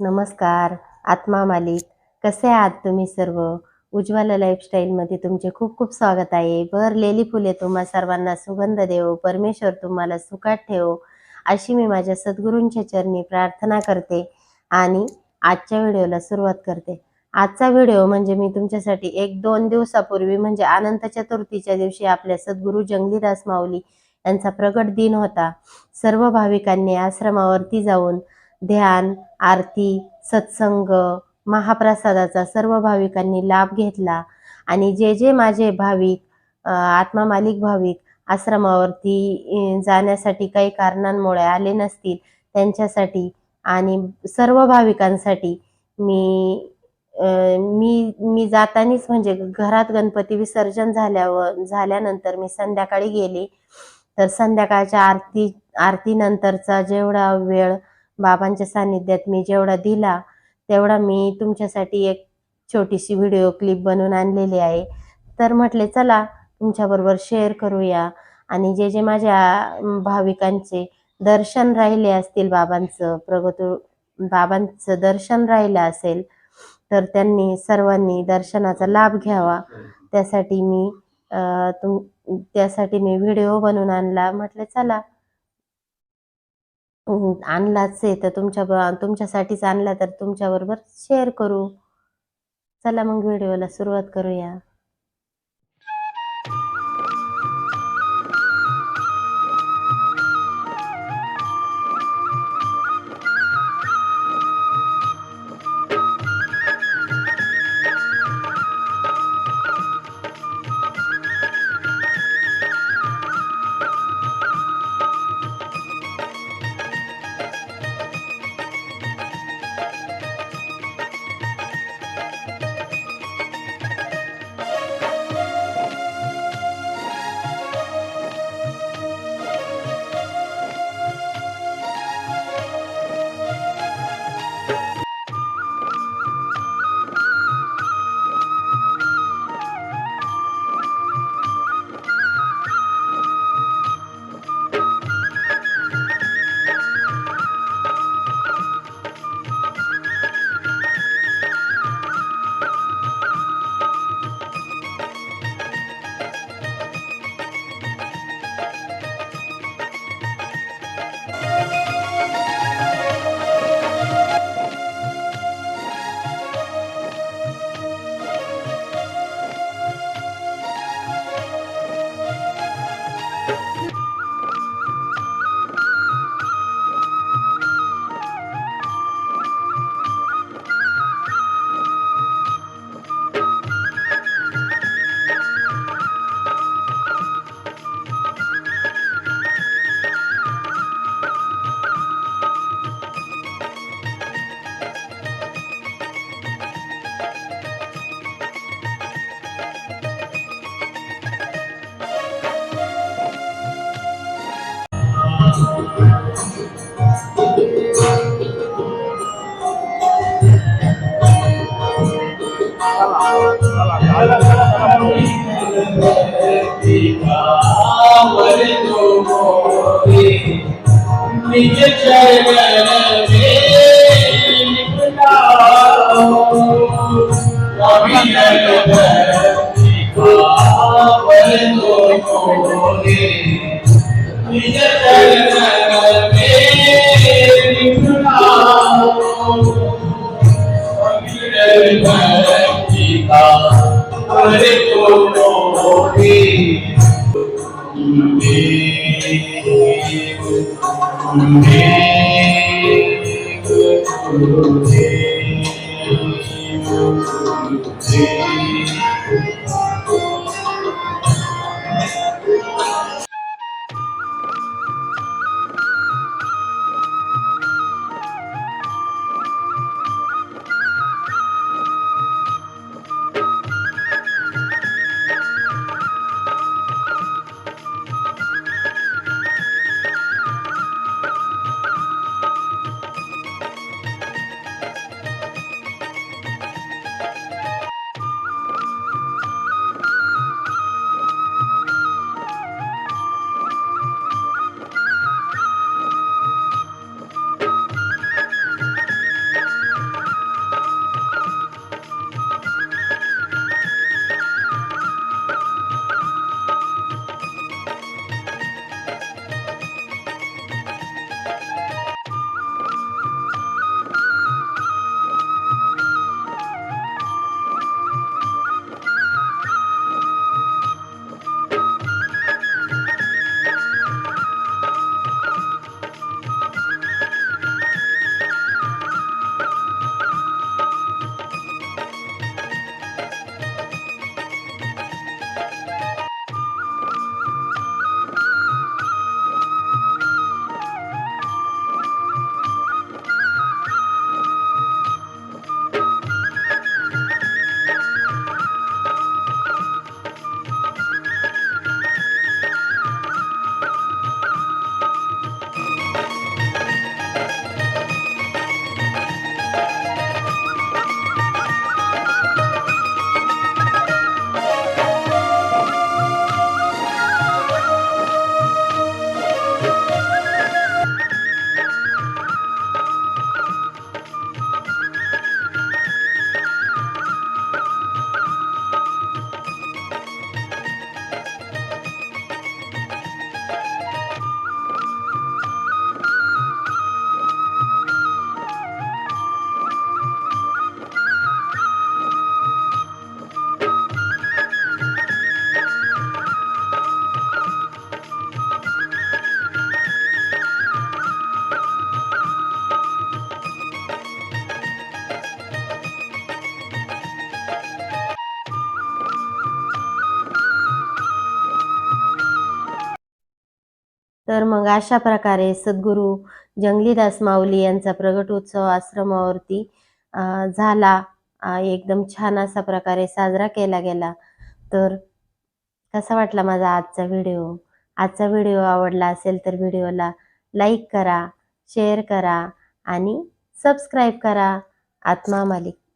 नमस्कार. आत्मा मालिक. कसे आहात तुम्ही सर्व? उज्ज्वला लाईफस्टाईलमध्ये तुमचे खूप खूप स्वागत आहे. बहरलेली फुले तुम्हा सर्वांना सुगंध देवो, परमेश्वर तुम्हाला सुखात ठेवो, अशी मी माझ्या सद्गुरूंच्या चरणी प्रार्थना करते आणि आजच्या व्हिडिओला सुरुवात करते. आजचा व्हिडिओ म्हणजे मी तुमच्यासाठी 1-2 दिवसापूर्वी म्हणजे अनंत चतुर्थीच्या दिवशी आपल्या सद्गुरू जंगलीदास माऊली यांचा प्रगट दिन होता. सर्व भाविकांनी आश्रमावरती जाऊन ध्यान, आरती, सत्संग, महाप्रसादाचा सर्व भाविकांनी लाभ घेतला आणि जे जे माझे भाविक आत्मा मालिक भाविक आश्रमावरती जाण्यासाठी काही कारणांमुळे आले नसतील त्यांच्यासाठी आणि सर्व भाविकांसाठी मी मी मी जातानीच म्हणजे घरात गणपती विसर्जन झाल्यानंतर मी संध्याकाळी गेले. तर संध्याकाळच्या आरतीनंतरचा जेवढा वेळ बाबांच्या सानिध्यात मी जेवढा दिला तेवढा मी तुमच्यासाठी एक छोटीशी व्हिडिओ क्लिप बनवून आणलेली आहे. तर म्हटले चला तुमच्याबरोबर शेअर करूया आणि जे जे माझ्या भाविकांचे दर्शन राहिले असतील बाबांचं दर्शन राहिलं असेल तर त्यांनी सर्वांनी दर्शनाचा लाभ घ्यावा त्यासाठी मी व्हिडिओ बनवून आणला. म्हटले चला आणलाच आहे तर तुमच्यासाठीच आणला तर तुमच्याबरोबर शेअर करू. चला मग व्हिडिओला सुरुवात करूया. तर मग अशा प्रकारे सद्गुरू जंगलीदास माऊली यांचा प्रगटोत्सव आश्रमावरती झाला. एकदम छान असा प्रकारे साजरा केला गेला. तर कसा वाटला माझा आजचा व्हिडिओ? आजचा व्हिडिओ आवडला असेल तर व्हिडिओला लाईक करा, शेअर करा आणि सबस्क्राईब करा. आत्मा मालिक.